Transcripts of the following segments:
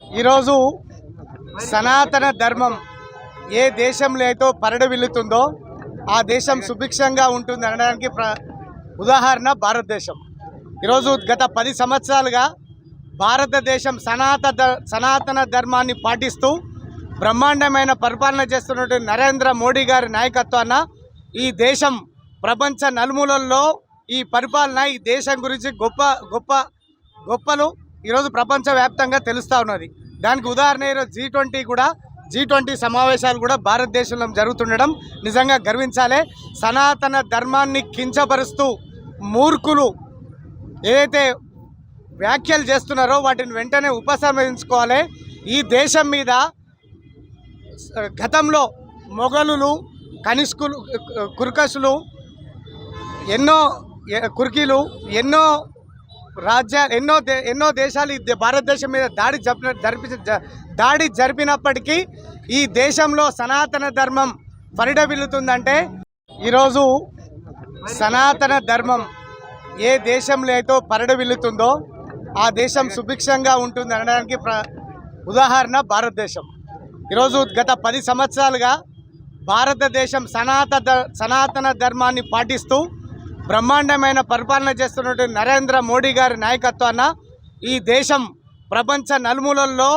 ఈరోజు సనాతన ధర్మం ఏ దేశంలో అయితే పరిడవిల్లుతుందో ఆ దేశం సుభిక్షంగా ఉంటుంది అనడానికి ఉదాహరణ భారతదేశం. ఈరోజు గత 10 సంవత్సరాలుగా భారతదేశం సనాతన ధర్మాన్ని పాటిస్తూ బ్రహ్మాండమైన పరిపాలన చేస్తున్నటువంటి నరేంద్ర మోడీ గారి నాయకత్వాన ఈ దేశం ప్రపంచ నలుమూలల్లో ఈ పరిపాలన ఈ దేశం గురించి గొప్పలు ఈరోజు ప్రపంచవ్యాప్తంగా తెలుస్తూ ఉన్నది. దానికి ఉదాహరణ ఈరోజు G20 సమావేశాలు కూడా భారతదేశంలో జరుగుతుండడం నిజంగా గర్వించాలి. సనాతన ధర్మాన్ని కించపరుస్తూ మూర్ఖులు ఏదైతే వ్యాఖ్యలు చేస్తున్నారో వాటిని వెంటనే ఉపసంహరించుకోవాలి. ఈ దేశం మీద గతంలో మొఘలులు, కనిష్కులు, కుర్కషులు, కుర్కీలు ఎన్నో దేశాలు భారతదేశం మీద దాడి జరిపినప్పటికీ ఈ దేశంలో సనాతన ధర్మం పరిడవిల్లుతుందంటే ఈరోజు సనాతన ధర్మం ఏ దేశంలో అయితే పరిడవిల్లుతుందో ఆ దేశం సుభిక్షంగా ఉంటుంది అనడానికి ఉదాహరణ భారతదేశం. ఈరోజు గత 10 సంవత్సరాలుగా భారతదేశం సనాతన ధర్మాన్ని పాటిస్తూ బ్రహ్మాండమైన పరిపాలన చేస్తున్నటువంటి నరేంద్ర మోడీ గారి నాయకత్వాన ఈ దేశం ప్రపంచ నలుమూలల్లో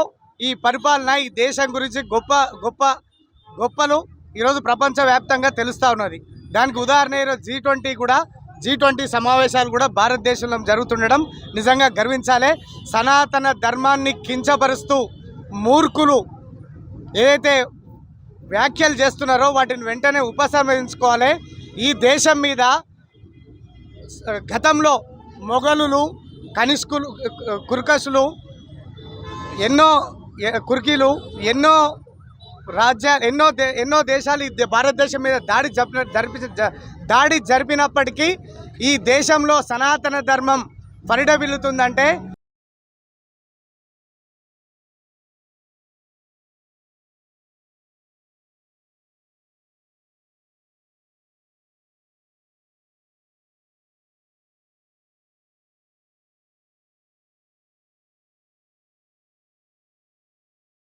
ఈ పరిపాలన ఈ దేశం గురించి గొప్పలు ఈరోజు ప్రపంచవ్యాప్తంగా తెలుస్తూ ఉన్నది. దానికి ఉదాహరణ ఈరోజు G20 సమావేశాలు కూడా భారతదేశంలో జరుగుతుండడం నిజంగా గర్వించాలి. సనాతన ధర్మాన్ని కించపరుస్తూ మూర్ఖులు ఏదైతే వ్యాఖ్యలు చేస్తున్నారో వాటిని వెంటనే ఉపసంహరించుకోవాలి. ఈ దేశం మీద గతంలో మొఘలులు, కనిష్కులు, కుర్కషులు, కుర్కీలు ఎన్నో దేశాలు భారతదేశం మీద దాడి జరిపినప్పటికీ ఈ దేశంలో సనాతన ధర్మం పరిడవిల్లుతుందంటే